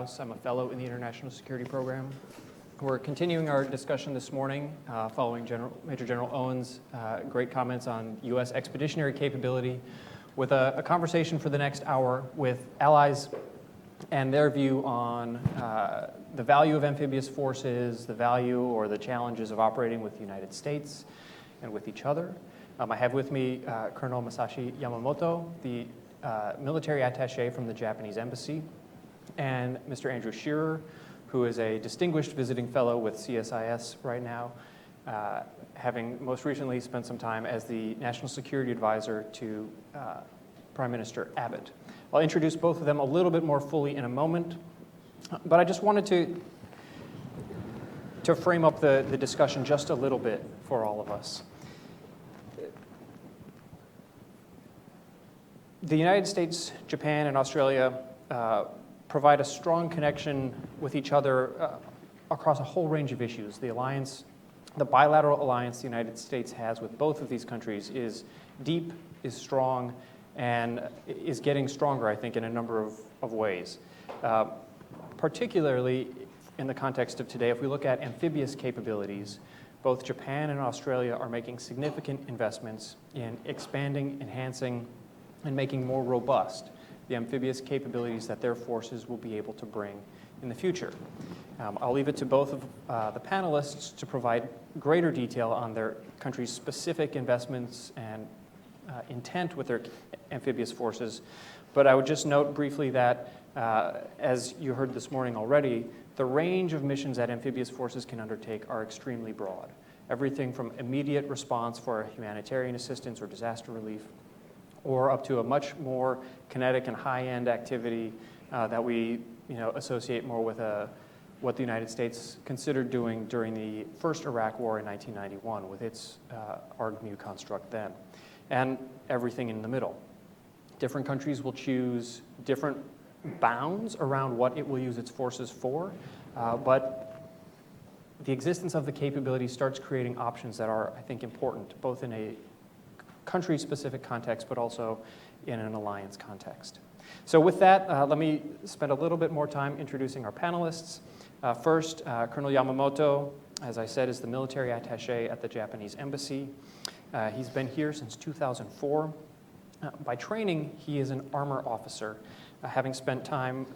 I'm a fellow in the International Security Program. We're continuing our discussion this morning following Major General Owens' great comments on U.S. expeditionary capability with a conversation for the next hour with allies and their view on the value of amphibious forces, the value or the challenges of operating with the United States and with each other. I have with me Colonel Masashi Yamamoto, the military attaché from the Japanese Embassy, and Mr. Andrew Shearer, who is a distinguished visiting fellow with CSIS right now, having most recently spent some time as the National Security Advisor to Prime Minister Abbott. I'll introduce both of them a little bit more fully in a moment, but I just wanted to frame up the discussion just a little bit for all of us. The United States, Japan, and Australia provide a strong connection with each other across a whole range of issues. The alliance, the bilateral alliance the United States has with both of these countries is deep, is strong, and is getting stronger, I think, in a number of ways. Particularly in the context of today, if we look at amphibious capabilities, both Japan and Australia are making significant investments in expanding, enhancing, and making more robust the amphibious capabilities that their forces will be able to bring in the future. I'll leave it to both of the panelists to provide greater detail on their country's specific investments and intent with their amphibious forces, but I would just note briefly that, as you heard this morning already, the range of missions that amphibious forces can undertake are extremely broad. Everything from immediate response for humanitarian assistance or disaster relief, or up to a much more kinetic and high-end activity that we associate more with what the United States considered doing during the first Iraq War in 1991 with its ARGMU construct then, and everything in the middle. Different countries will choose different bounds around what it will use its forces for, but the existence of the capability starts creating options that are, I think, important, both in a country-specific context, but also in an alliance context. So with that, let me spend a little bit more time introducing our panelists. First, Colonel Yamamoto, as I said, is the military attaché at the Japanese Embassy. He's been here since 2004. By training, he is an armor officer, having spent time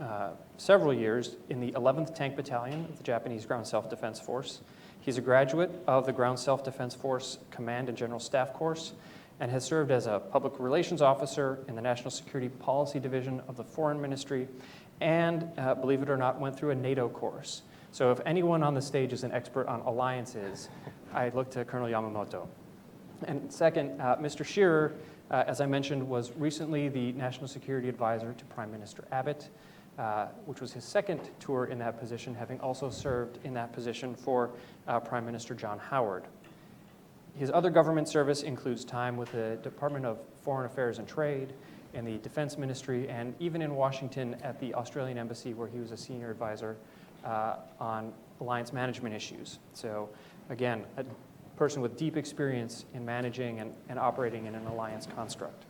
several years in the 11th Tank Battalion of the Japanese Ground Self-Defense Force. He's a graduate of the Ground Self-Defense Force Command and General Staff Course, and has served as a public relations officer in the National Security Policy Division of the Foreign Ministry, and, believe it or not, went through a NATO course. So if anyone on the stage is an expert on alliances, I look to Colonel Yamamoto. And second, Mr. Shearer, as I mentioned, was recently the National Security Advisor to Prime Minister Abbott, which was his second tour in that position, having also served in that position for Prime Minister John Howard. His other government service includes time with the Department of Foreign Affairs and Trade, in the Defense Ministry, and even in Washington at the Australian Embassy, where he was a senior advisor on alliance management issues. So again, a person with deep experience in managing and operating in an alliance construct.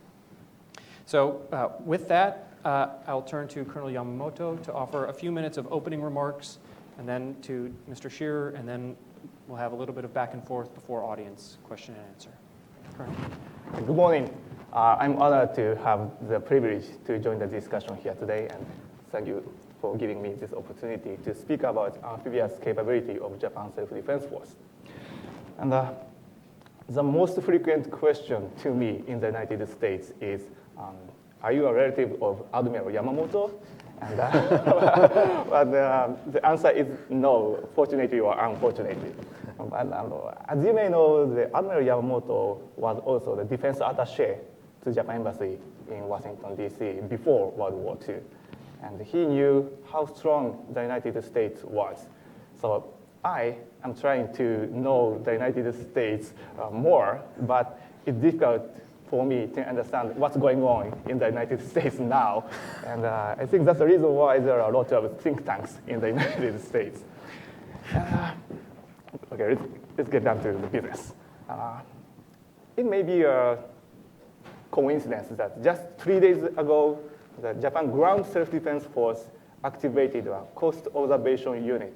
So with that, I'll turn to Colonel Yamamoto to offer a few minutes of opening remarks, and then to Mr. Shearer, and then we'll have a little bit of back and forth before audience question and answer. Colonel. Good morning. I'm honored to have the privilege to join the discussion here today, and thank you for giving me this opportunity to speak about amphibious capability of Japan's self-defense force. And the most frequent question to me in the United States is, are you a relative of Admiral Yamamoto? And but the answer is no, fortunately or unfortunately. But as you may know, the Admiral Yamamoto was also the defense attaché to the Japan Embassy in Washington, D.C. before World War II. And he knew how strong the United States was. So I am trying to know the United States more, but it's difficult for me to understand what's going on in the United States now. And I think that's the reason why there are a lot of think tanks in the United States. Okay, let's get down to the business. It may be a coincidence that just 3 days ago, the Japan Ground Self-Defense Force activated a coast observation unit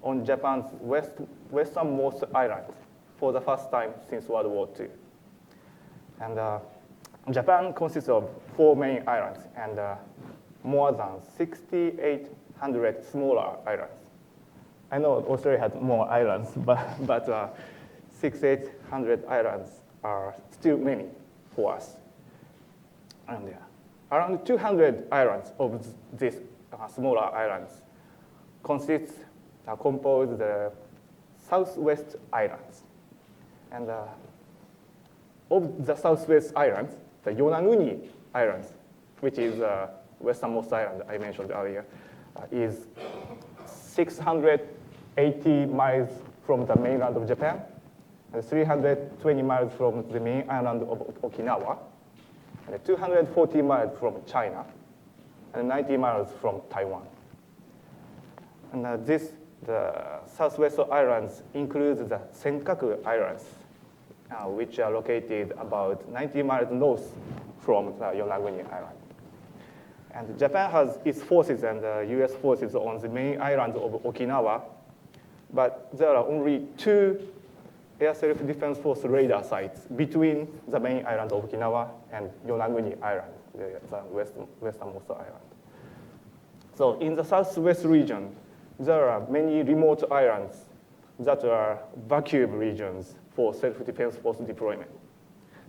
on Japan's westernmost island for the first time since World War II. And Japan consists of 4 main islands and more than 6,800 smaller islands. I know Australia has more islands, but 6,800 islands are still many for us. And around 200 islands of these smaller islands compose the Southwest Islands. And of the Southwest Islands, the Yonaguni Islands, which is the westernmost island I mentioned earlier, is 680 miles from the mainland of Japan, and 320 miles from the main island of Okinawa, and 240 miles from China, and 90 miles from Taiwan. And the Southwest Islands includes the Senkaku Islands, which are located about 90 miles north from the Yonaguni Island. And Japan has its forces and US forces on the main island of Okinawa, but there are only 2 Air Self-Defense Force radar sites between the main island of Okinawa and Yonaguni Island, the westernmost island. So in the southwest region, there are many remote islands that are vacuum regions for self-defense force deployment.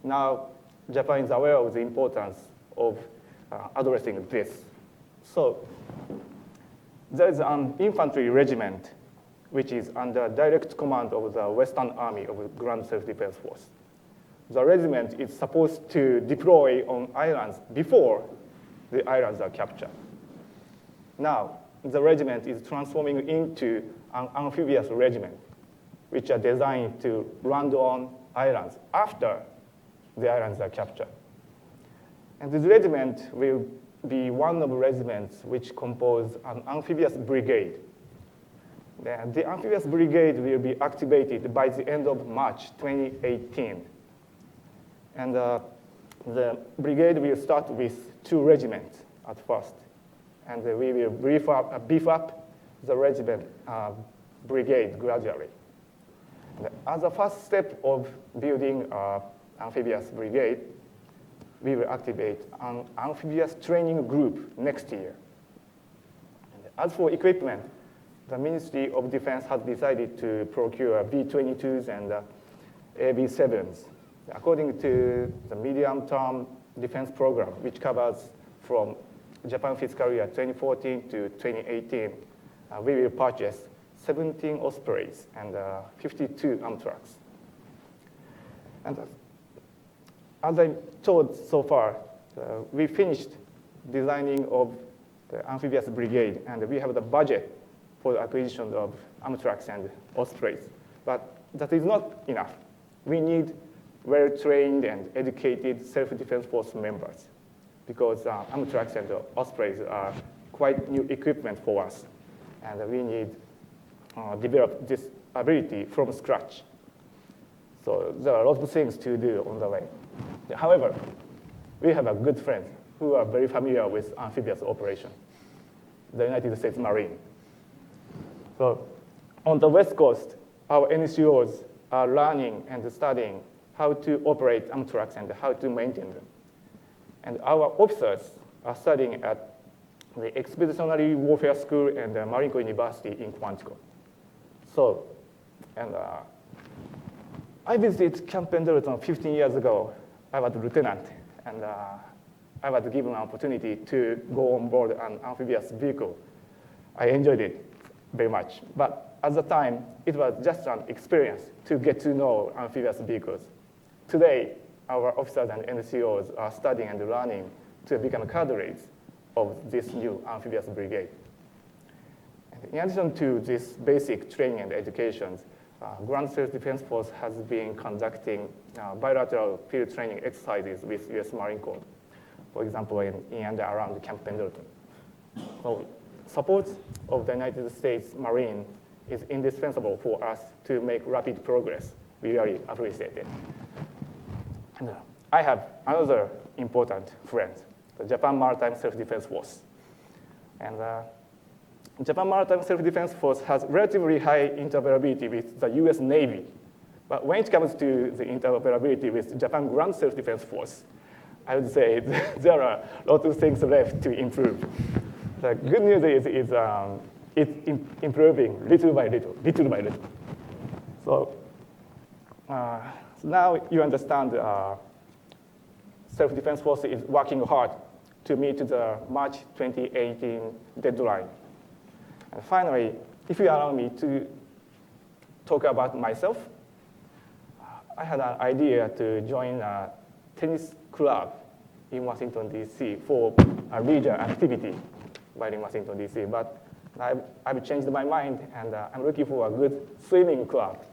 Now, Japan is aware of the importance of addressing this. So there is an infantry regiment which is under direct command of the Western Army of the Ground Self-Defense Force. The regiment is supposed to deploy on islands before the islands are captured. Now, the regiment is transforming into an amphibious regiment, which are designed to land on islands after the islands are captured. And this regiment will be one of the regiments which compose an amphibious brigade. The amphibious brigade will be activated by the end of March 2018. And the brigade will start with 2 regiments at first. And we will beef up the regiment brigade gradually. And as a first step of building an amphibious brigade, we will activate an amphibious training group next year. And as for equipment, the Ministry of Defense has decided to procure B-22s and AB-7s according to the medium-term defense program, which covers from Japan fiscal year 2014 to 2018. We will purchase 17 Ospreys and 52 Amtracs. And as I told so far, we finished designing of the amphibious brigade, and we have the budget for the acquisition of Amtracs and Ospreys. But that is not enough. We need well-trained and educated self-defense force members, because Amtracs and Ospreys are quite new equipment for us, and we need to develop this ability from scratch. So there are lots of things to do on the way. However, we have a good friend who are very familiar with amphibious operation, the United States Marine. So on the West Coast, our NCOs are learning and studying how to operate Amtracs and how to maintain them. And our officers are studying at the Expeditionary Warfare School and the Marine Corps University in Quantico. So, and I visited Camp Pendleton 15 years ago. I was a lieutenant, and I was given an opportunity to go on board an amphibious vehicle. I enjoyed it very much. But at the time, it was just an experience to get to know amphibious vehicles. Today, our officers and NCOs are studying and learning to become cadres of this new amphibious brigade. And in addition to this basic training and education, Ground Self-Defense Force has been conducting bilateral field training exercises with US Marine Corps, for example, in and around Camp Pendleton. So support of the United States Marine is indispensable for us to make rapid progress. We really appreciate it. And I have another important friend, the Japan Maritime Self-Defense Force. And Japan Maritime Self-Defense Force has relatively high interoperability with the US Navy. But when it comes to the interoperability with Japan Ground Self-Defense Force, I would say there are a lot of things left to improve. The good news is it's improving little by little. So now you understand Self-Defense Force is working hard to meet the March 2018 deadline. And finally, if you allow me to talk about myself, I had an idea to join a tennis club in Washington, D.C. for a leisure activity while in Washington, D.C. But I've changed my mind, and I'm looking for a good swimming club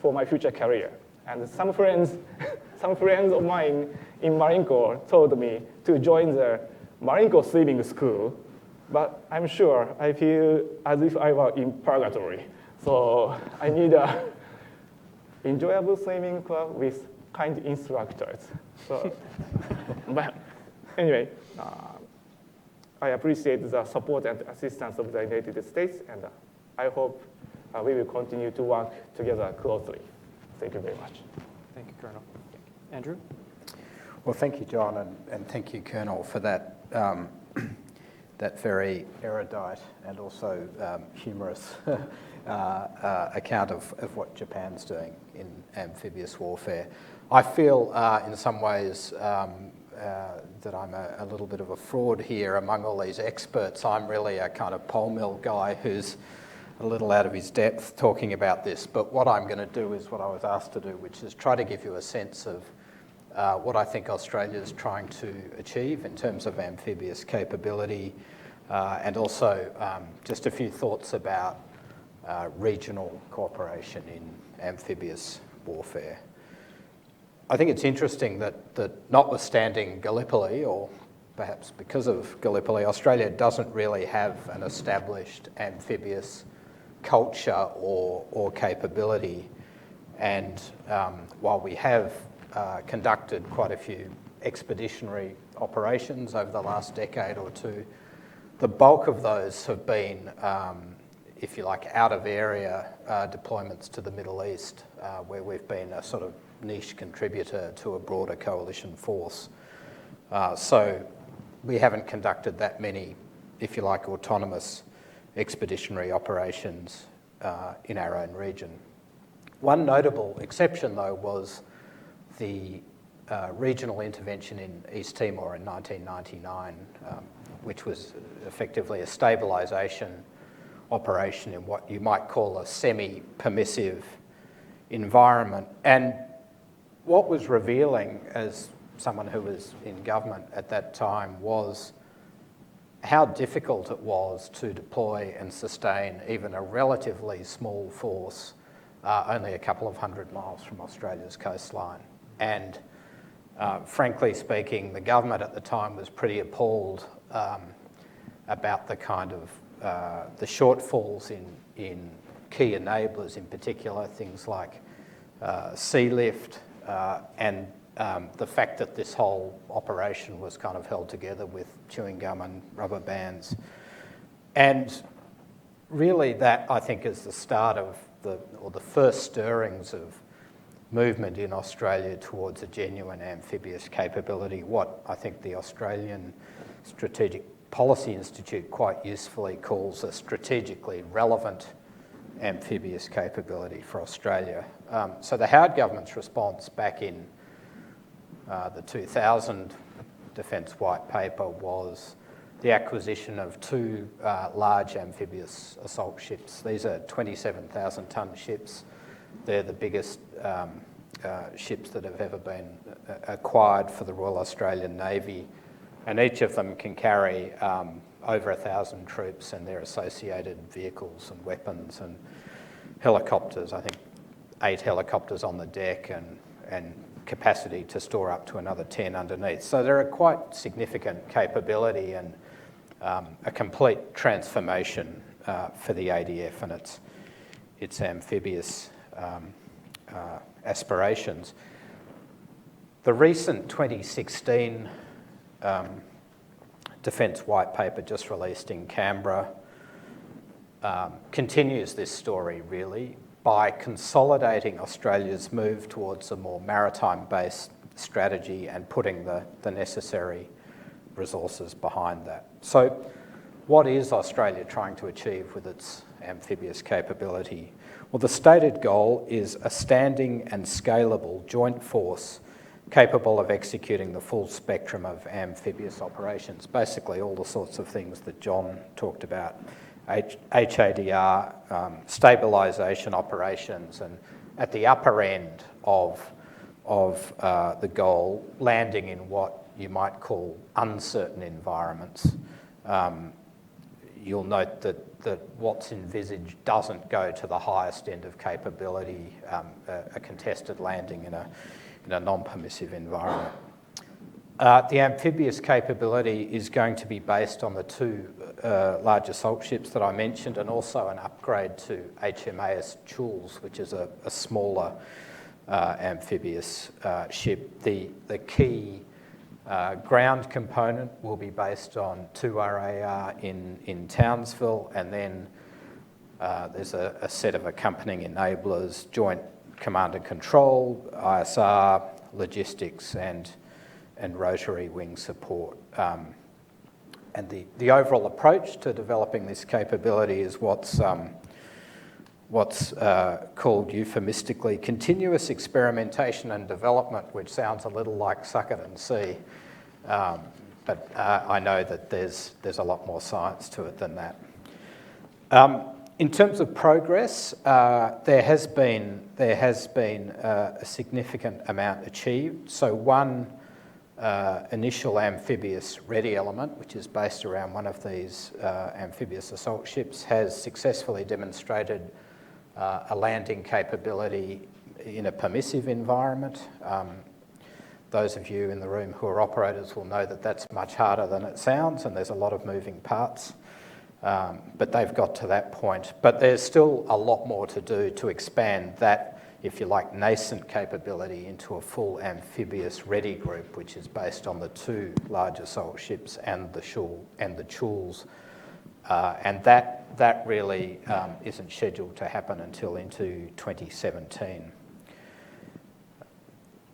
for my future career. And some friends of mine in Marine Corps told me to join the Marine Corps swimming school, but I'm sure I feel as if I were in purgatory. So I need a enjoyable swimming club with kind instructors. So, but anyway, I appreciate the support and assistance of the United States, and I hope we will continue to work together closely. Thank you very much. Thank you, Colonel. Andrew? Well, thank you, John, and thank you, Colonel, for that that very erudite and also humorous account of what Japan's doing in amphibious warfare. I feel in some ways that I'm a little bit of a fraud here among all these experts. I'm really a kind of pole mill guy who's a little out of his depth talking about this, but what I'm going to do is what I was asked to do, which is try to give you a sense of what I think Australia is trying to achieve in terms of amphibious capability, and also just a few thoughts about regional cooperation in amphibious warfare. I think it's interesting that notwithstanding Gallipoli, or perhaps because of Gallipoli, Australia doesn't really have an established amphibious culture or capability. And while we have conducted quite a few expeditionary operations over the last decade or two, the bulk of those have been, if you like, out-of-area deployments to the Middle East, where we've been a sort of niche contributor to a broader coalition force. So we haven't conducted that many, if you like, autonomous expeditionary operations in our own region. One notable exception, though, was the regional intervention in East Timor in 1999, which was effectively a stabilisation operation in what you might call a semi-permissive environment. And what was revealing, as someone who was in government at that time, was how difficult it was to deploy and sustain even a relatively small force only a couple of 100 miles from Australia's coastline. And frankly speaking, the government at the time was pretty appalled about the kind of the shortfalls in key enablers, in particular things like sea lift and the fact that this whole operation was kind of held together with chewing gum and rubber bands. And really that, I think, is the start of the first stirrings of movement in Australia towards a genuine amphibious capability, what I think the Australian Strategic Policy Institute quite usefully calls a strategically relevant amphibious capability for Australia. So the Howard government's response back in the 2000 Defence White Paper was the acquisition of two large amphibious assault ships. These are 27,000-tonne ships. They're the biggest ships that have ever been acquired for the Royal Australian Navy, and each of them can carry over 1,000 troops and their associated vehicles and weapons and helicopters. I think 8 helicopters on the deck and capacity to store up to another 10 underneath. So they're a quite significant capability and a complete transformation for the ADF and its amphibious aspirations. The recent 2016 Defence White Paper just released in Canberra continues this story really by consolidating Australia's move towards a more maritime-based strategy and putting the necessary resources behind that. So what is Australia trying to achieve with its amphibious capability? Well, the stated goal is a standing and scalable joint force capable of executing the full spectrum of amphibious operations, basically all the sorts of things that John talked about, HADR, stabilisation operations, and at the upper end of the goal, landing in what you might call uncertain environments. You'll note that what's envisaged doesn't go to the highest end of capability, a contested landing in a non-permissive environment. The amphibious capability is going to be based on the two large assault ships that I mentioned, and also an upgrade to HMAS Jules, which is a smaller amphibious ship. The key ground component will be based on 2RAR in Townsville, and then there's a set of accompanying enablers, joint command and control, ISR, logistics, and rotary wing support. And the overall approach to developing this capability is what's called euphemistically continuous experimentation and development, which sounds a little like suck it and see. But I know that there's a lot more science to it than that. In terms of progress, there has been a significant amount achieved. So one initial amphibious ready element, which is based around one of these amphibious assault ships, has successfully demonstrated a landing capability in a permissive environment. Those of you in the room who are operators will know that that's much harder than it sounds, and there's a lot of moving parts. But they've got to that point. But there's still a lot more to do to expand that, if you like, nascent capability into a full amphibious ready group, which is based on the two large assault ships and the Jules. And that really isn't scheduled to happen until into 2017.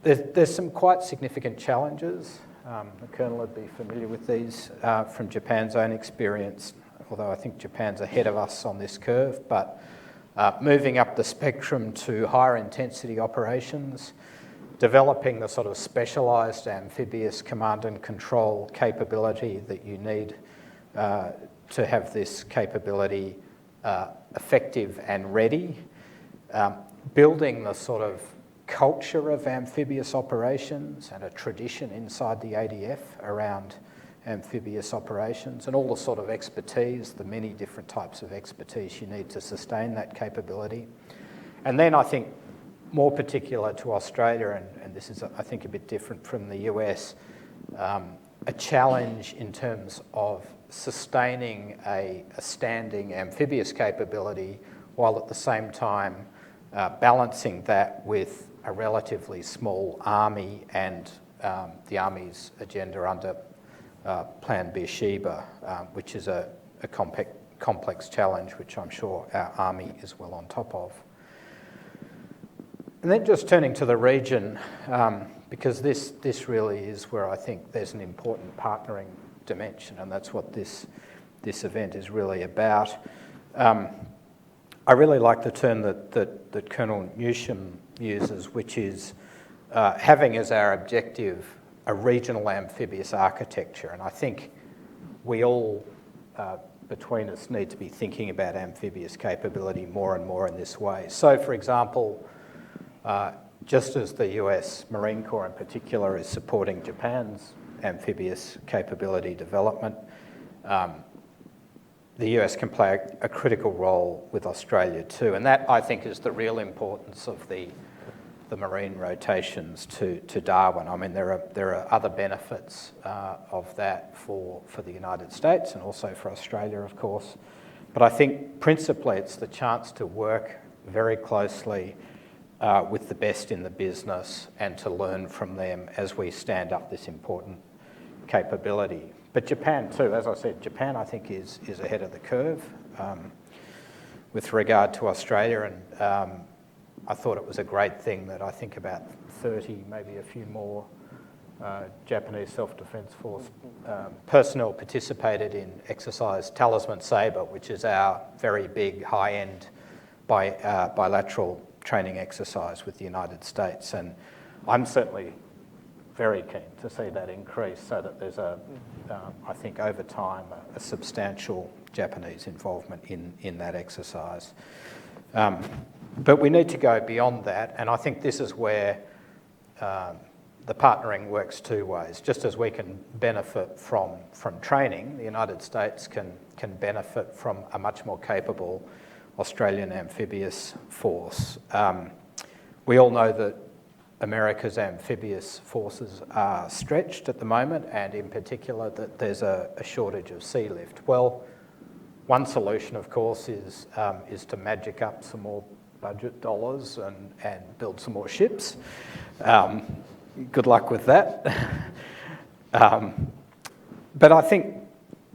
There's some quite significant challenges. The Colonel would be familiar with these from Japan's own experience, although I think Japan's ahead of us on this curve. But moving up the spectrum to higher intensity operations, developing the sort of specialised amphibious command and control capability that you need to have this capability effective and ready, building the sort of culture of amphibious operations and a tradition inside the ADF around amphibious operations, and all the sort of expertise, the many different types of expertise you need to sustain that capability. And then I think more particular to Australia, and this is I think a bit different from the US, a challenge in terms of sustaining a standing amphibious capability while at the same time balancing that with a relatively small army and the Army's agenda under Plan Beersheba, which is a complex challenge, which I'm sure our Army is well on top of. And then just turning to the region, because this really is where I think there's an important partnering dimension, and that's what this event is really about. I really like the term that Colonel Newsham uses, which is having as our objective a regional amphibious architecture. And I think we all, between us, need to be thinking about amphibious capability more and more in this way. So, for example, just as the US Marine Corps in particular is supporting Japan's amphibious capability development, the US can play a critical role with Australia too. And that, I think, is the real importance of the marine rotations to Darwin. I mean, there are other benefits of that for the United States and also for Australia, of course. But I think principally it's the chance to work very closely with the best in the business and to learn from them as we stand up this important capability. But Japan too, as I said, Japan I think is ahead of the curve. with regard to Australia, and I thought it was a great thing that I think about 30, maybe a few more Japanese Self-Defense Force personnel participated in exercise Talisman Sabre, which is our very big, high-end bilateral training exercise with the United States. And I'm certainly very keen to see that increase so that there's I think over time, a substantial Japanese involvement in that exercise. But we need to go beyond that, and I think this is where the partnering works two ways. Just as we can benefit from training, the United States can benefit from a much more capable Australian amphibious force. We all know that America's amphibious forces are stretched at the moment, and in particular that there's a shortage of sea lift. Well, one solution, of course, is to magic up some more budget dollars and build some more ships. Good luck with that. But I think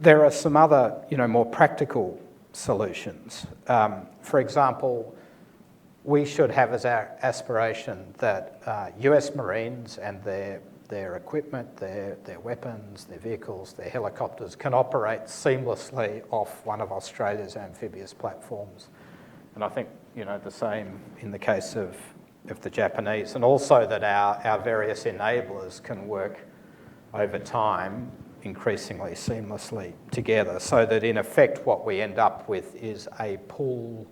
there are some other, more practical solutions. For example, we should have as our aspiration that US Marines and their equipment, their weapons, their vehicles, their helicopters can operate seamlessly off one of Australia's amphibious platforms. And I think, the same in the case of the Japanese, and also that our various enablers can work over time increasingly seamlessly together, so that in effect what we end up with is a pool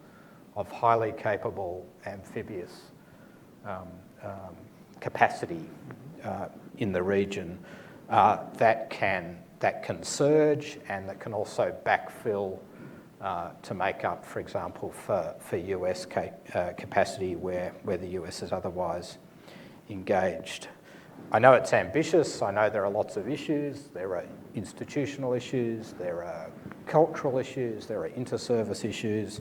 of highly capable amphibious capacity in the region that can surge and that can also backfill to make up, for example, for US capacity where the US is otherwise engaged. I know it's ambitious. I know there are lots of issues. There are institutional issues. There are cultural issues. There are inter-service issues.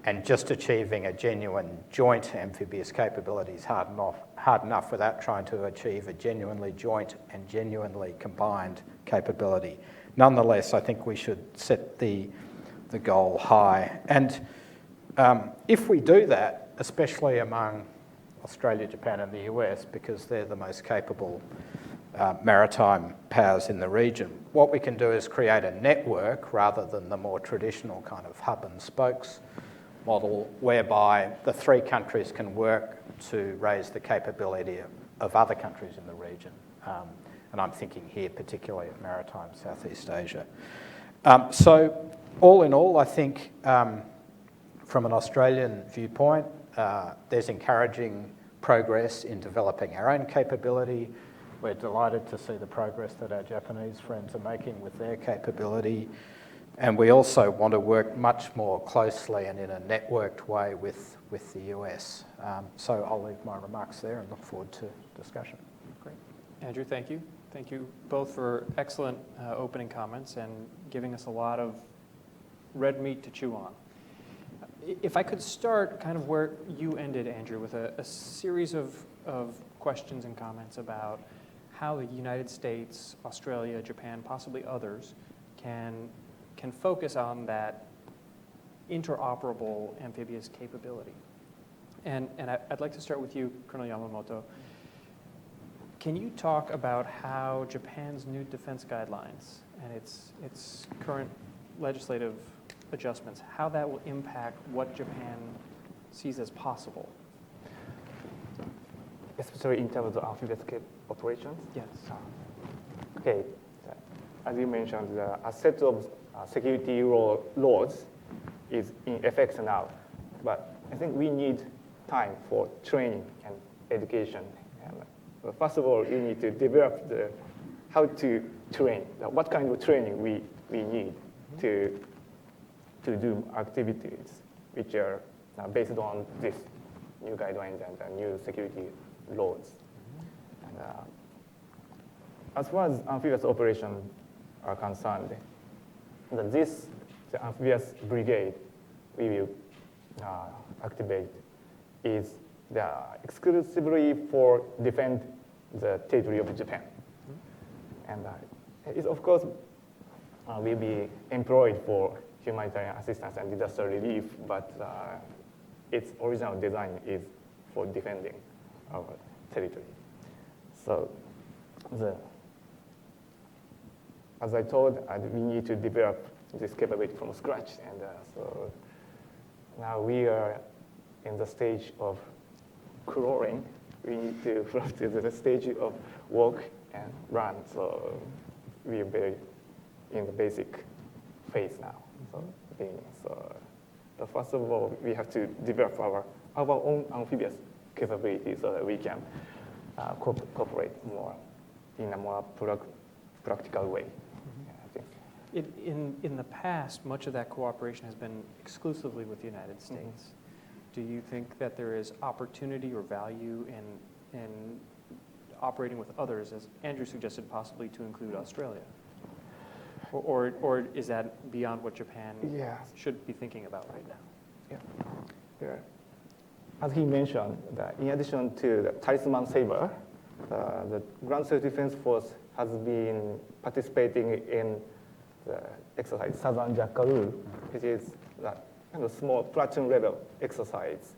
And just achieving a genuine joint amphibious capability is hard enough without trying to achieve a genuinely joint and genuinely combined capability. Nonetheless, I think we should set the goal high. And if we do that, especially among Australia, Japan and the US, because they're the most capable maritime powers in the region, what we can do is create a network rather than the more traditional kind of hub and spokes model, whereby the three countries can work to raise the capability of other countries in the region. And I'm thinking here particularly of maritime Southeast Asia. So all in all, I think from an Australian viewpoint, there's encouraging progress in developing our own capability. We're delighted to see the progress that our Japanese friends are making with their capability. And we also want to work much more closely and in a networked way with the US. So I'll leave my remarks there and look forward to discussion. Great. Andrew, thank you. Thank you both for excellent opening comments and giving us a lot of red meat to chew on. If I could start kind of where you ended, Andrew, with a series of questions and comments about how the United States, Australia, Japan, possibly others, can focus on that interoperable amphibious capability. And I'd like to start with you, Colonel Yamamoto. Can you talk about how Japan's new defense guidelines and its current legislative adjustments, how that will impact what Japan sees as possible? Especially in terms of amphibious operations? Yes. Okay. As you mentioned, a set of security laws is in effect now. But I think we need time for training and education. And first of all, you need to develop how to train, what kind of training we need to do activities which are based on this new guidelines and new security laws. And, as far as amphibious operations are concerned, the amphibious brigade we will activate is exclusively for defend the territory of Japan. And it of course will be employed for humanitarian assistance and disaster relief, but its original design is for defending our territory. So as I told, we need to develop this capability from scratch. And so now we are in the stage of crawling. We need to from to the stage of walk and run. So we are very in the basic phase now. So first of all, we have to develop our own amphibious capability so that we can cooperate more in a more practical way. I think. In the past, much of that cooperation has been exclusively with the United States. Do you think that there is opportunity or value in operating with others, as Andrew suggested, possibly to include Australia? Or is that beyond what Japan should be thinking about right now? Yeah. As he mentioned, in addition to the Talisman Saber, the Ground Self-Defense Force has been participating in the exercise Southern Jackaroo, which is a kind of small platoon level exercise.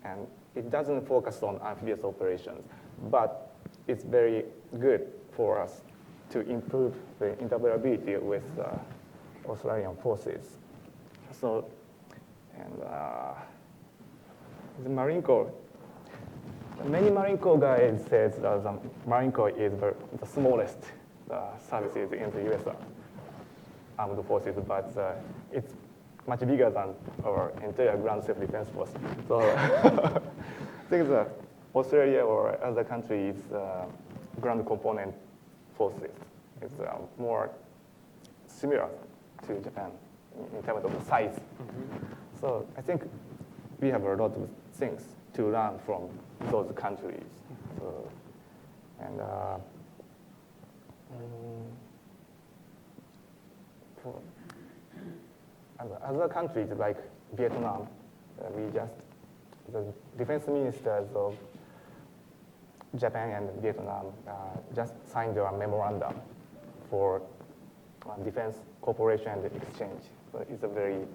And it doesn't focus on amphibious operations, but it's very good for us to improve the interoperability with Australian forces. So, and the Marine Corps, many Marine Corps guys says that the Marine Corps is the smallest services in the U.S. Armed Forces, but it's much bigger than our entire Ground Self-Defense Force. So I think that Australia or other countries' ground component forces is more similar to Japan in terms of the size. So I think we have a lot of things to learn from those countries. So, and for other countries like Vietnam, the defense ministers of Japan and Vietnam just signed a memorandum for defense cooperation and exchange. So it's a very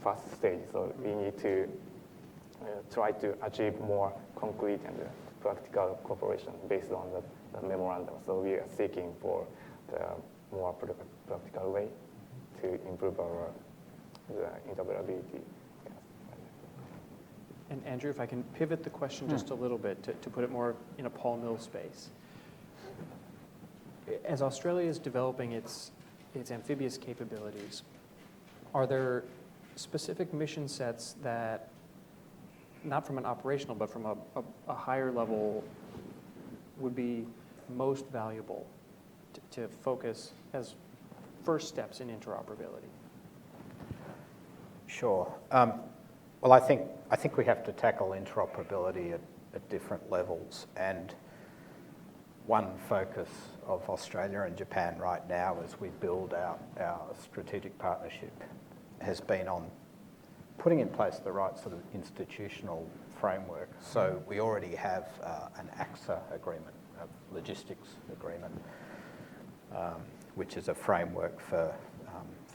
fast stage. So we need to try to achieve more concrete and practical cooperation based on the memorandum. So we are seeking for the more practical way to improve our interoperability. And Andrew, if I can pivot the question just a little bit to put it more in a Paul Mill space. As Australia is developing its amphibious capabilities, are there specific mission sets that, not from an operational, but from a higher level, would be most valuable to focus as first steps in interoperability? Sure. Well, I think we have to tackle interoperability at different levels, and one focus of Australia and Japan right now as we build out our strategic partnership has been on putting in place the right sort of institutional framework. So we already have an AXA agreement, a logistics agreement, which is a framework for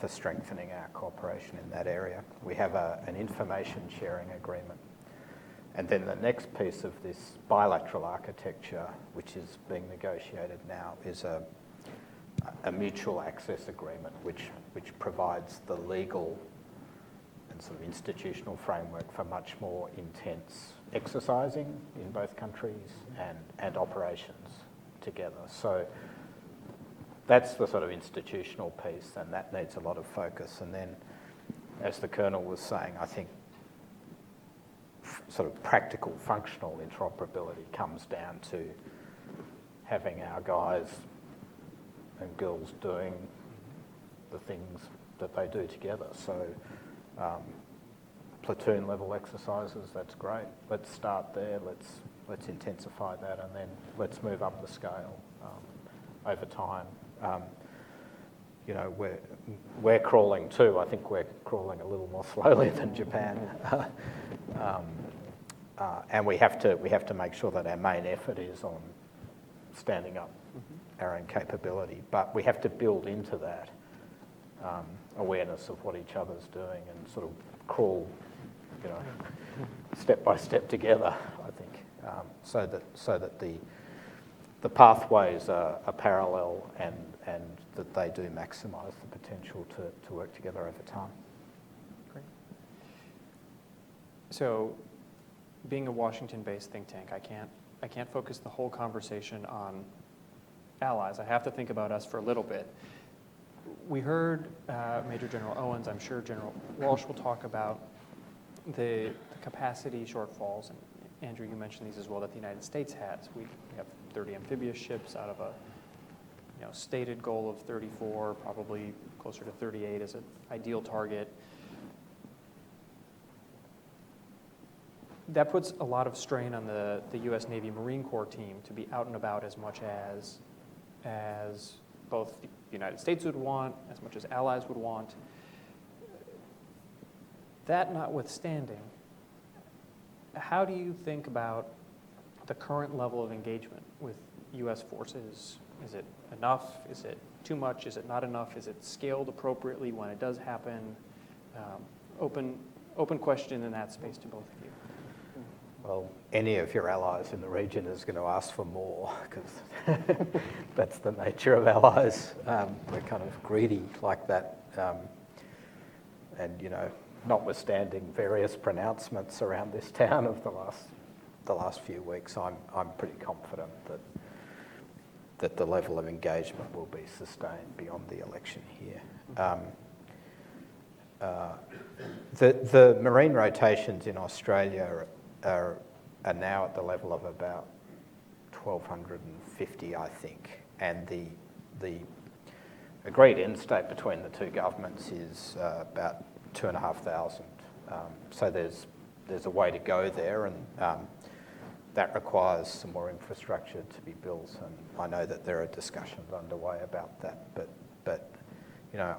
strengthening our cooperation in that area. We have an information sharing agreement. And then the next piece of this bilateral architecture, which is being negotiated now, is a mutual access agreement, which provides the legal and sort of institutional framework for much more intense exercising in both countries and operations together. So that's the sort of institutional piece, and that needs a lot of focus. And then, as the Colonel was saying, I think sort of practical, functional interoperability comes down to having our guys and girls doing the things that they do together. So platoon level exercises, that's great. Let's start there, let's intensify that, and then let's move up the scale over time. You know, we're crawling too. I think we're crawling a little more slowly than Japan, and we have to make sure that our main effort is on standing up our own capability. But we have to build into that awareness of what each other's doing and sort of crawl, step by step together, I think, so that the pathways are parallel and that they do maximise the potential to work together over time. Great. So, being a Washington-based think tank, I can't focus the whole conversation on allies. I have to think about us for a little bit. We heard Major General Owens, I'm sure General Walsh will talk about the capacity shortfalls, and Andrew, you mentioned these as well, that the United States has. We have 30 amphibious ships out of a stated goal of 34, probably closer to 38 as an ideal target. That puts a lot of strain on the U.S. Navy Marine Corps team to be out and about as much as both the United States would want, as much as allies would want. That notwithstanding, how do you think about the current level of engagement with U.S. forces? Is it enough? Is it too much? Is it not enough? Is it scaled appropriately when it does happen? Open question in that space to both of you. Well, any of your allies in the region is going to ask for more, because that's the nature of allies. We're kind of greedy like that. And, notwithstanding various pronouncements around this town of the last few weeks, I'm pretty confident that the level of engagement will be sustained beyond the election here. The marine rotations in Australia are now at the level of about 1,250, I think, and the agreed end state between the two governments is about 2,500. So there's a way to go there, and that requires some more infrastructure to be built, and I know that there are discussions underway about that, but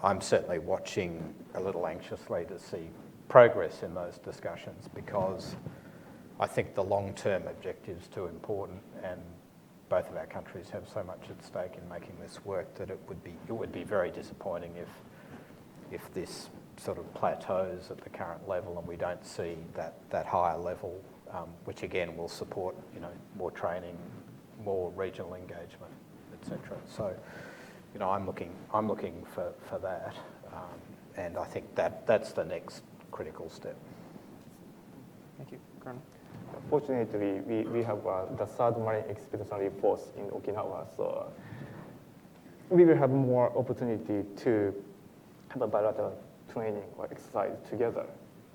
I'm certainly watching a little anxiously to see progress in those discussions, because I think the long-term objective is too important, and both of our countries have so much at stake in making this work that it would be very disappointing if this sort of plateaus at the current level and we don't see that higher level, which again will support more training, more regional engagement, etc. So I'm looking for that, and I think that's the next critical step. Thank you, Colonel. Fortunately, we have the 3rd Marine Expeditionary Force in Okinawa, so we will have more opportunity to have a bilateral training or exercise together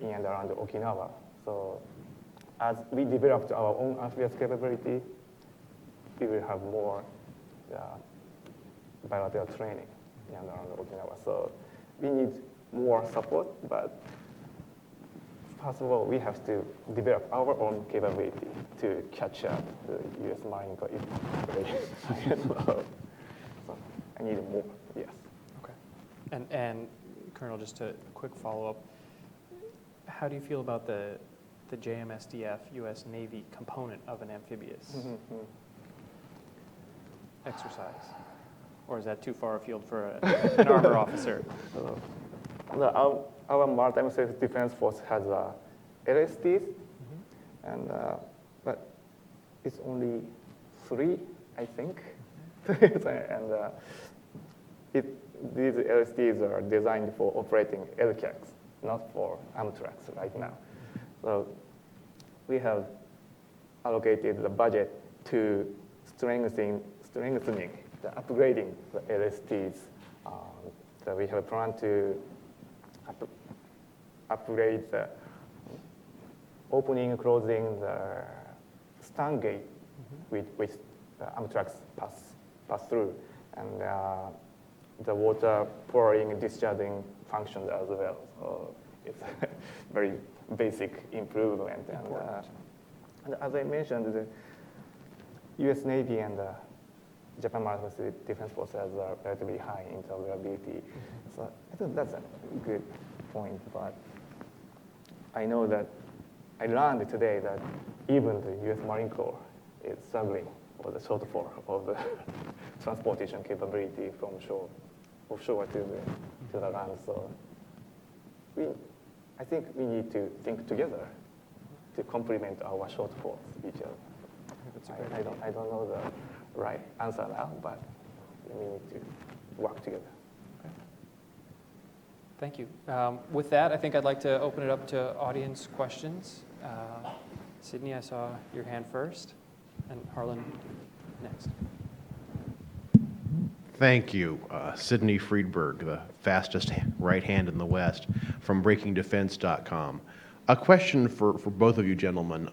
in and around Okinawa. So as we developed our own amphibious capability, we will have more bilateral training in and around Okinawa. So we need more support, but first of all, we have to develop our own capability to catch up the U.S. Marine Corps. So I need more, yes. Okay. And Colonel, just a quick follow-up. How do you feel about the JMSDF U.S. Navy component of an amphibious exercise? Or is that too far afield for an armor officer? Our Maritime Self-Defense Force has LSTs, and but it's only 3, I think. And these LSTs are designed for operating LCACs, not for Amtrak's right now. So we have allocated the budget to strengthening, upgrading the LSTs. So we have a plan to upgrade the opening and closing the stern gate which the Amtrak's pass through, and the water pouring and discharging functions as well. So it's a very basic improvement. And as I mentioned, the U.S. Navy and the Japan Maritime Defense Force has a relatively high interoperability. So I think that's a good point, but I know that I learned today that even the U.S. Marine Corps is struggling with the shortfall of the transportation capability from shore. offshore to the land. So I think we need to think together to complement our shortfalls each other. I don't know the right answer now, but we need to work together. Thank you. With that, I think I'd like to open it up to audience questions. Sydney, I saw your hand first, and Harlan next. Thank you. Sydney Friedberg, the fastest right hand in the West, from BreakingDefense.com. A question for both of you gentlemen.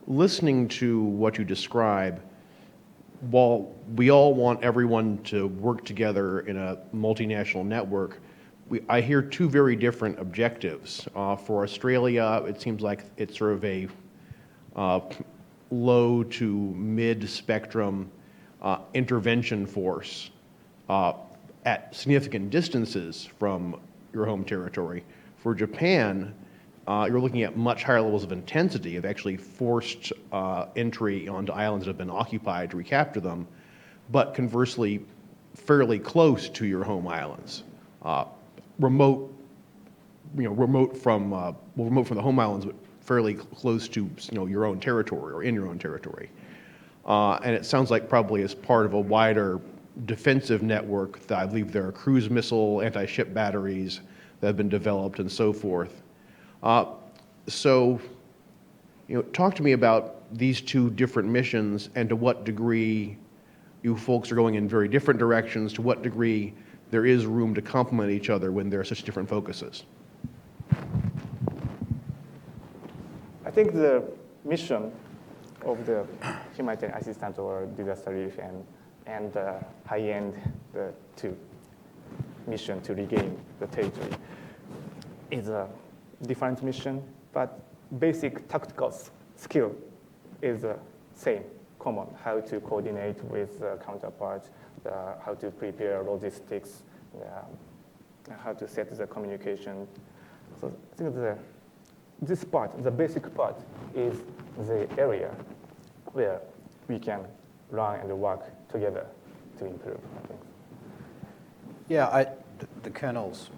Listening to what you describe, while we all want everyone to work together in a multinational network, I hear two very different objectives. For Australia, it seems like it's sort of a low to mid-spectrum intervention force at significant distances from your home territory. For Japan, you're looking at much higher levels of intensity, of actually forced entry onto islands that have been occupied to recapture them, but conversely, fairly close to your home islands. Remote from the home islands, but fairly close to your own territory or in your own territory. And it sounds like probably as part of a wider defensive network that I believe there are cruise missile, anti-ship batteries that have been developed and so forth. So, talk to me about these two different missions and to what degree you folks are going in very different directions, to what degree there is room to complement each other when there are such different focuses. I think the mission of the humanitarian assistance or disaster relief and the high-end to mission to regain the territory is a different mission, but basic tactical skill is the same, common, how to coordinate with counterparts, how to prepare logistics, how to set the communication. So I think this part, the basic part, is the area where we can learn and work together to improve, I think. Yeah, the Colonel's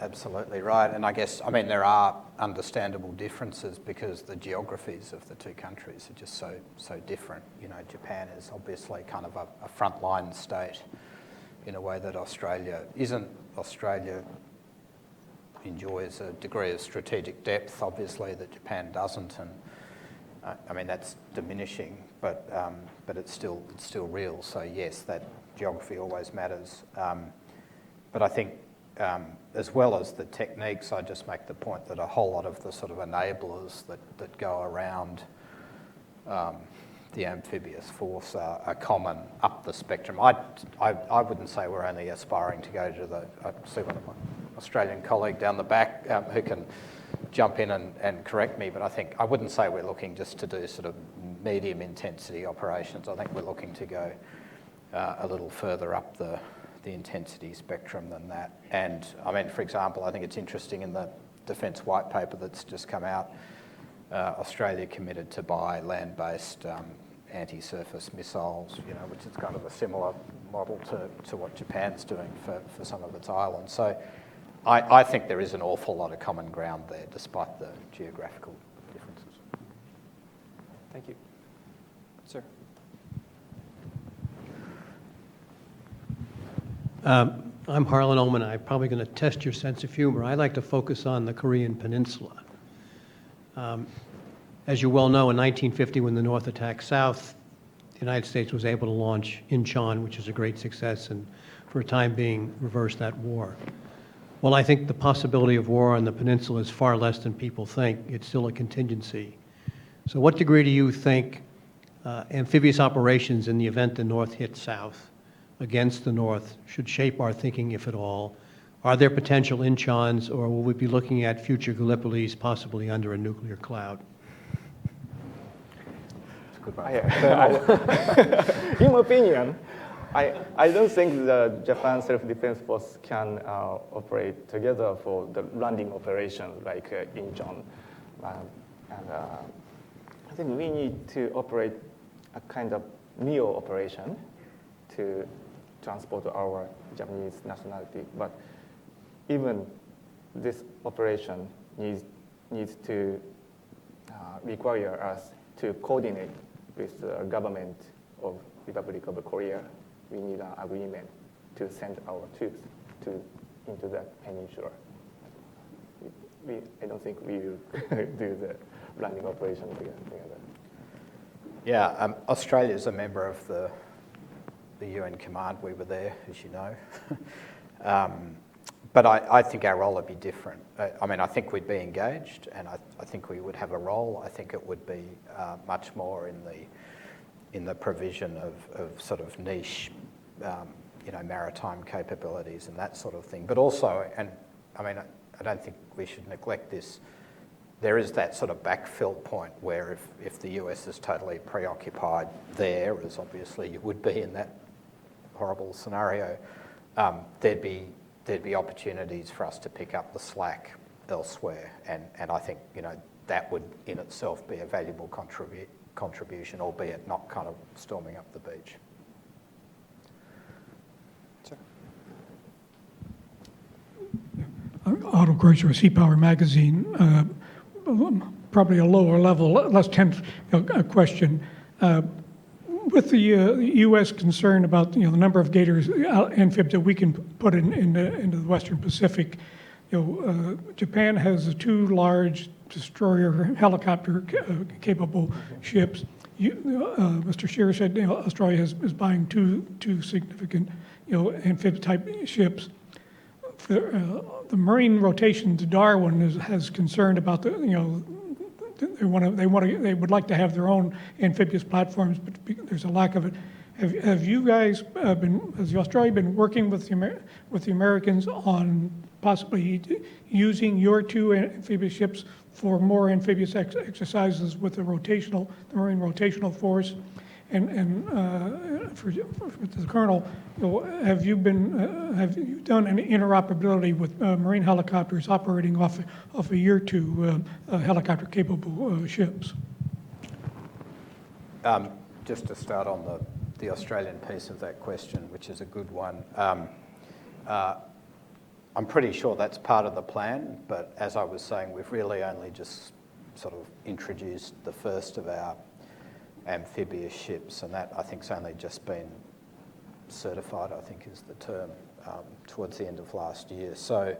absolutely right. And I guess, there are understandable differences because the geographies of the two countries are just so different. Japan is obviously kind of a frontline state in a way that Australia isn't. Australia enjoys a degree of strategic depth, obviously, that Japan doesn't. And that's diminishing, but it's still real. So yes, that geography always matters. But I think as well as the techniques, I just make the point that a whole lot of the sort of enablers that go around the amphibious force are common up the spectrum. I wouldn't say we're only aspiring to go to I see one of my Australian colleague down the back who can jump in and correct me, but I wouldn't say we're looking just to do sort of medium intensity operations. I think we're looking to go a little further up the intensity spectrum than that. And for example, I think it's interesting in the Defence White Paper that's just come out, Australia committed to buy land-based anti-surface missiles, which is kind of a similar model to what Japan's doing for some of its islands. So I think there is an awful lot of common ground there, despite the geographical differences. Thank you. Sir. I'm Harlan Ullman. I'm probably going to test your sense of humor. I like to focus on the Korean Peninsula. As you well know, in 1950, when the North attacked South, the United States was able to launch Incheon, which is a great success, and for a time being, reverse that war. Well, I think the possibility of war on the peninsula is far less than people think. It's still a contingency. So what degree do you think amphibious operations in the event the North hits South against the North should shape our thinking, if at all? Are there potential Incheons, or will we be looking at future Gallipolis possibly under a nuclear cloud? In my opinion, I don't think the Japan Self-Defense Force can operate together for the landing operation like Incheon. And I think we need to operate a kind of neo operation to transport our Japanese nationality. But even this operation needs to require us to coordinate with the government of Republic of Korea. We need an agreement to send our troops into that peninsula. I don't think we will do the landing operation together. Yeah, Australia is a member of the UN Command. We were there, as you know. But I think our role would be different. I mean, I think we'd be engaged, and I think we would have a role. I think it would be much more in the provision of sort of niche, maritime capabilities and that sort of thing. But also, and I mean, I don't think we should neglect this. There is that sort of backfill point where if the US is totally preoccupied there, as obviously you would be in that horrible scenario, there'd be opportunities for us to pick up the slack elsewhere, and I think that would in itself be a valuable contribution, albeit not kind of storming up the beach. Sir. Auto Grocer, Sea Power Magazine, probably a lower level, less tense question. With the U.S. concern about the number of Gators amphibs that we can put into the Western Pacific, Japan has 2 large destroyer helicopter capable ships. Mr. Scheer said Australia is buying two significant amphib type ships. The Marine rotation to Darwin has concern about they would like to have their own amphibious platforms, but there's a lack of it. Have you guys has Australia been working with the Americans on possibly using your 2 amphibious ships for more amphibious exercises with the Marine rotational force? And for the Colonel, have you done any interoperability with Marine helicopters operating off a year 2 helicopter capable ships? Just to start on the Australian piece of that question, which is a good one. I'm pretty sure that's part of the plan, but as I was saying, we've really only just sort of introduced the first of our amphibious ships, and that I think's only just been certified, I think is the term, towards the end of last year. So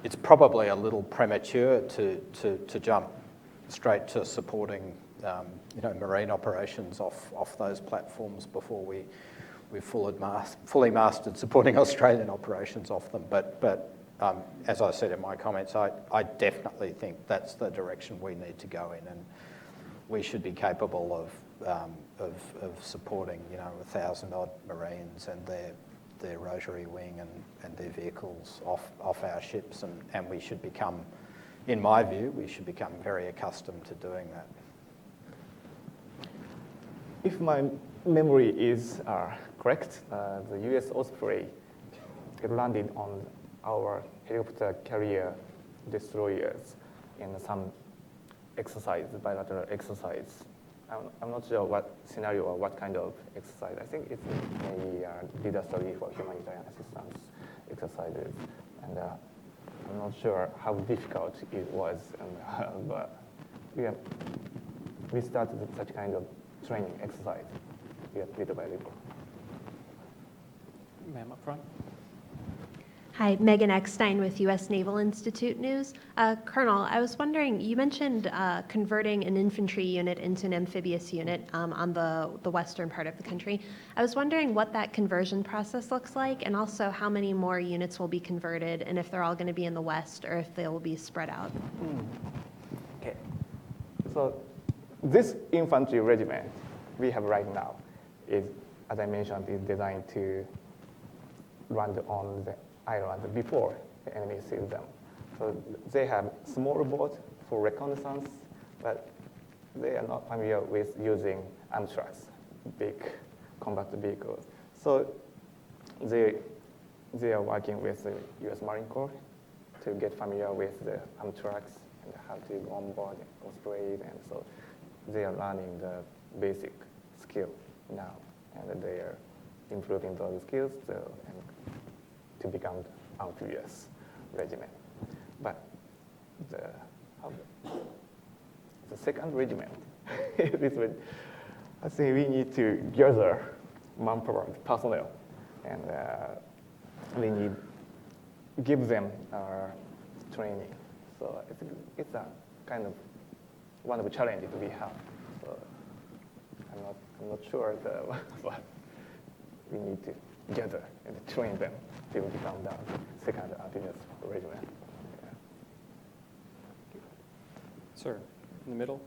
it's probably a little premature to jump straight to supporting marine operations off those platforms before we've fully mastered supporting Australian operations off them. But as I said in my comments, I definitely think that's the direction we need to go in, and we should be capable of supporting 1,000-odd Marines and their rotary wing and their vehicles off our ships, and we should become, in my view, very accustomed to doing that. If my memory is correct, the U.S. Osprey landed on our helicopter carrier destroyers in some bilateral exercise. I'm not sure what scenario or what kind of exercise. I think it's a disaster relief or humanitarian assistance exercises, and I'm not sure how difficult it was. But we started such kind of training exercise little by little. Ma'am, up front. Hi, Megan Eckstein with U.S. Naval Institute News. Colonel, I was wondering, you mentioned converting an infantry unit into an amphibious unit on the western part of the country. I was wondering what that conversion process looks like, and also how many more units will be converted, and if they're all going to be in the west or if they will be spread out. Okay. So this infantry regiment we have right now is, as I mentioned, is designed to land on the island before the enemy sees them. So they have small boats for reconnaissance, but they are not familiar with using Amtraks, big combat vehicles. So they are working with the U.S. Marine Corps to get familiar with the Amtraks and how to go on board and operate, and so they are learning the basic skill now, and they are improving those skills to become amphibious regiment. But the second regiment, I think we need to gather manpower, personnel, and we need give them training. So I think it's a kind of one of the challenges we have. So I'm not sure what we need to gather and train them to become the second amphibious regiment. Yeah. Sir, in the middle.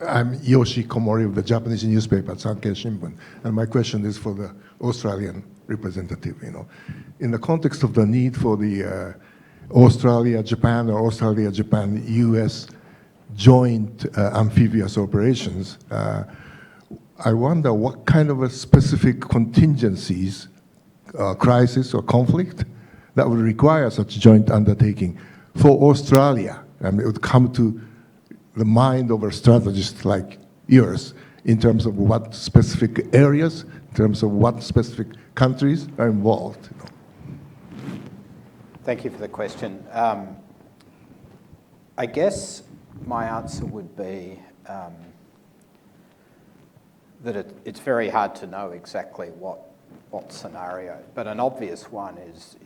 I'm Yoshi Komori of the Japanese newspaper Sankei Shimbun, and my question is for the Australian representative. In the context of the need for the Australia-Japan or Australia-Japan-US joint amphibious operations, I wonder what kind of a specific contingencies, crisis or conflict that would require such joint undertaking for Australia. I mean, it would come to the mind of a strategist like yours in terms of what specific areas, in terms of what specific countries are involved. Thank you for the question. I guess my answer would be that it's very hard to know exactly what scenario, but an obvious one is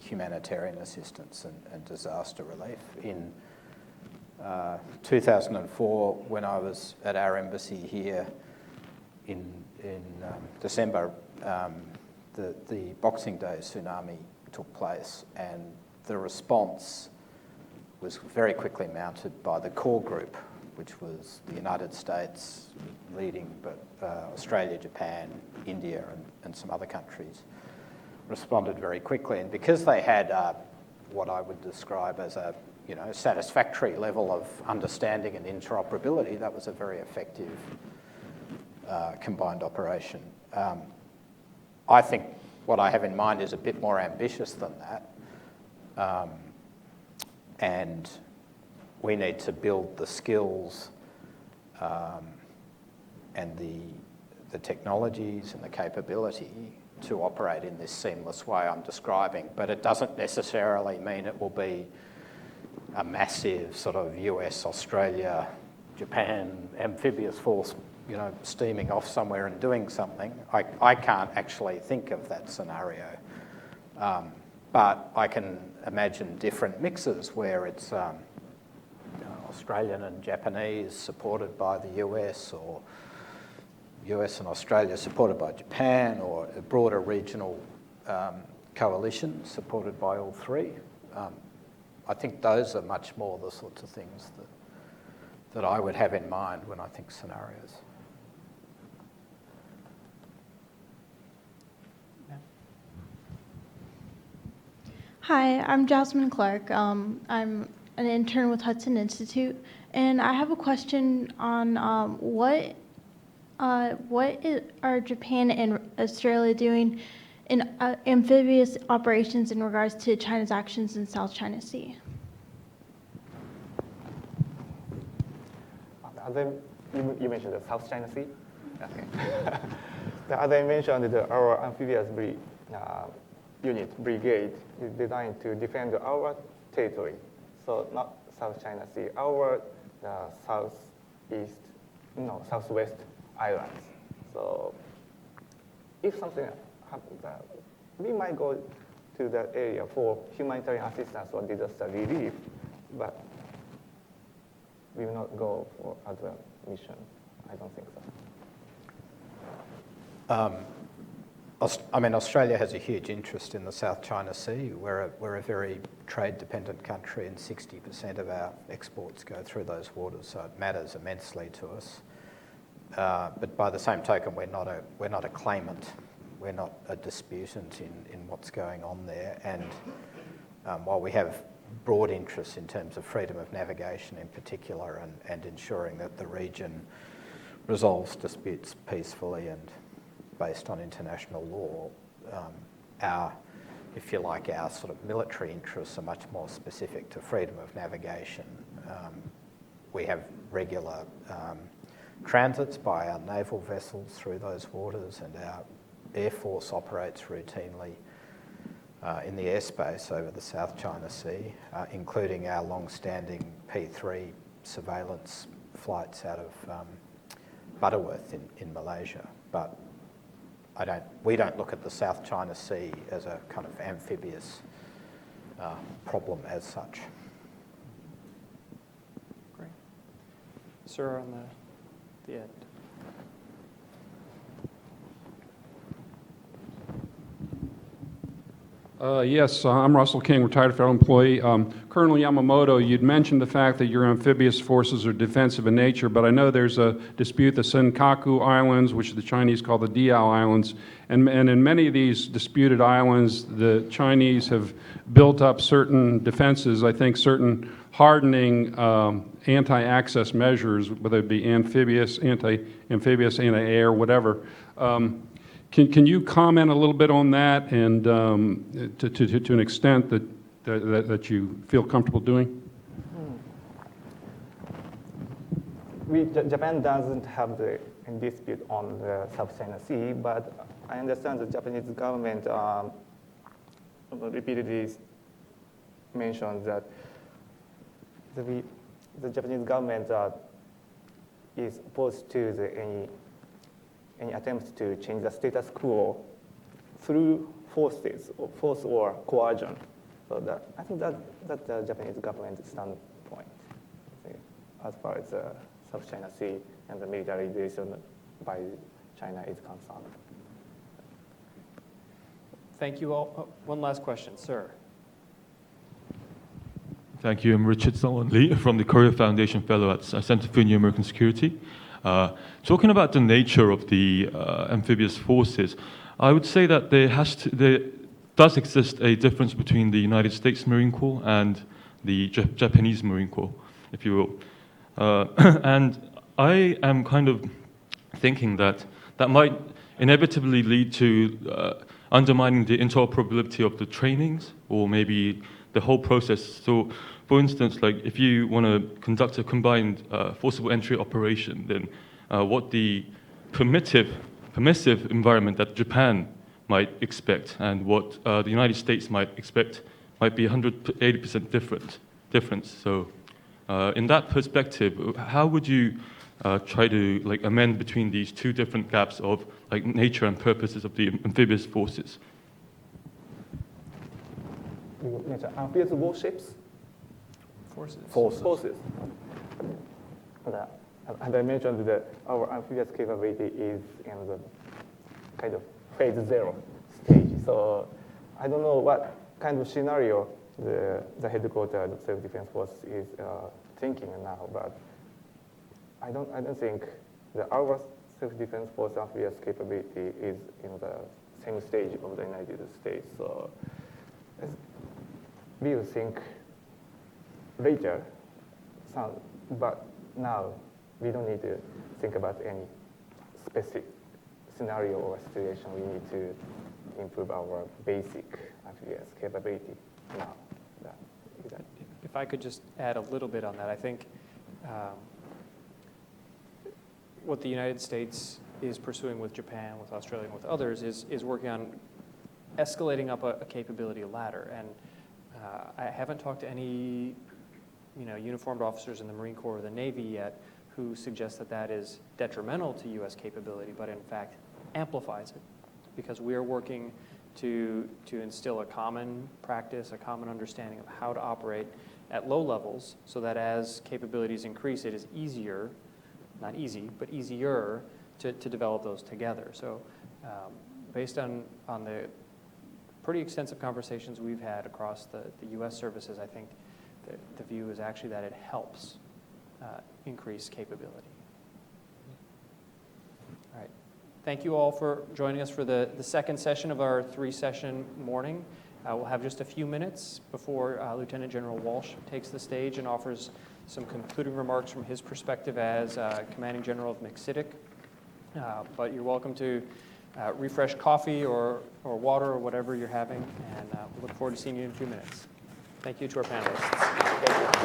humanitarian assistance and disaster relief. In 2004, when I was at our embassy here in December, the Boxing Day tsunami took place, and the response was very quickly mounted by the core group, which was the United States leading, but Australia, Japan, India, and some other countries responded very quickly. And because they had what I would describe as a satisfactory level of understanding and interoperability, that was a very effective combined operation. I think what I have in mind is a bit more ambitious than that. And we need to build the skills and the technologies and the capability to operate in this seamless way I'm describing. But it doesn't necessarily mean it will be a massive sort of US, Australia, Japan amphibious force, steaming off somewhere and doing something. I can't actually think of that scenario. But I can imagine different mixes where it's Australian and Japanese supported by the US, or US and Australia supported by Japan, or a broader regional coalition supported by all three. I think those are much more the sorts of things that I would have in mind when I think scenarios. Hi, I'm Jasmine Clark. I'm an intern with Hudson Institute, and I have a question on what are Japan and Australia doing in amphibious operations in regards to China's actions in South China Sea? You mentioned the South China Sea? Okay. As I mentioned, our amphibious unit, brigade, is designed to defend our territory. So not South China Sea, our southwest islands. So if something happens, we might go to that area for humanitarian assistance or disaster relief, but we will not go for other mission. I don't think so. Australia has a huge interest in the South China Sea. We're a very trade-dependent country, and 60% of our exports go through those waters, so it matters immensely to us. But by the same token, we're not a claimant. We're not a disputant in what's going on there. And while we have broad interests in terms of freedom of navigation in particular, and ensuring that the region resolves disputes peacefully and based on international law, our sort of military interests are much more specific to freedom of navigation. We have regular transits by our naval vessels through those waters, and our Air Force operates routinely in the airspace over the South China Sea, including our long-standing P3 surveillance flights out of Butterworth in Malaysia. But we don't look at the South China Sea as a kind of amphibious problem as such. Great. Sir, on the end. Yes, I'm Russell King, retired federal employee. Colonel Yamamoto, you'd mentioned the fact that your amphibious forces are defensive in nature, but I know there's a dispute, the Senkaku Islands, which the Chinese call the Diao Islands, and in many of these disputed islands, the Chinese have built up certain defenses, I think certain hardening anti-access measures, whether it be amphibious, anti-amphibious, anti-air, whatever. Can you comment a little bit on that, and to an extent that you feel comfortable doing? Japan doesn't have the dispute on the South China Sea, but I understand the Japanese government repeatedly mentioned that the Japanese government is opposed to any attempts to change the status quo through force or coercion. So I think that's the Japanese government's standpoint as far as the South China Sea and the militarization by China is concerned. Thank you all. Oh, one last question, sir. Thank you. I'm Richard Solon Lee from the Korea Foundation Fellow at Center for New American Security. Talking about the nature of the amphibious forces, I would say that there does exist a difference between the United States Marine Corps and the Japanese Marine Corps, if you will. And I am kind of thinking that might inevitably lead to undermining the interoperability of the trainings, or maybe the whole process. So, for instance, like if you want to conduct a combined forcible entry operation, then what the permissive environment that Japan might expect and what the United States might expect might be 180% difference. So, in that perspective, how would you try to amend between these two different gaps of nature and purposes of the amphibious forces? You mentioned amphibious warships? Forces. As I mentioned, our amphibious capability is in the kind of phase 0 stage. So I don't know what kind of scenario the headquarters of self-defense force is thinking now, but I don't think that our self-defense force amphibious capability is in the same stage of the United States. So we will think later, but now we don't need to think about any specific scenario or situation. We need to improve our basic amphibious capability now. If I could just add a little bit on that, I think what the United States is pursuing with Japan, with Australia, and with others is working on escalating up a capability ladder. And I haven't talked to any uniformed officers in the Marine Corps or the Navy yet who suggest that is detrimental to U.S. capability, but in fact amplifies it, because we are working to instill a common practice, a common understanding of how to operate at low levels, so that as capabilities increase, it is easier, not easy, but easier to develop those together. So based on the pretty extensive conversations we've had across the U.S. services, I think the view is actually that it helps increase capability. All right. Thank you all for joining us for the second session of our 3-session morning. We'll have just a few minutes before Lieutenant General Walsh takes the stage and offers some concluding remarks from his perspective as Commanding General of MCCITIC. But you're welcome to refresh coffee or water or whatever you're having, and we look forward to seeing you in a few minutes. Thank you to our panelists.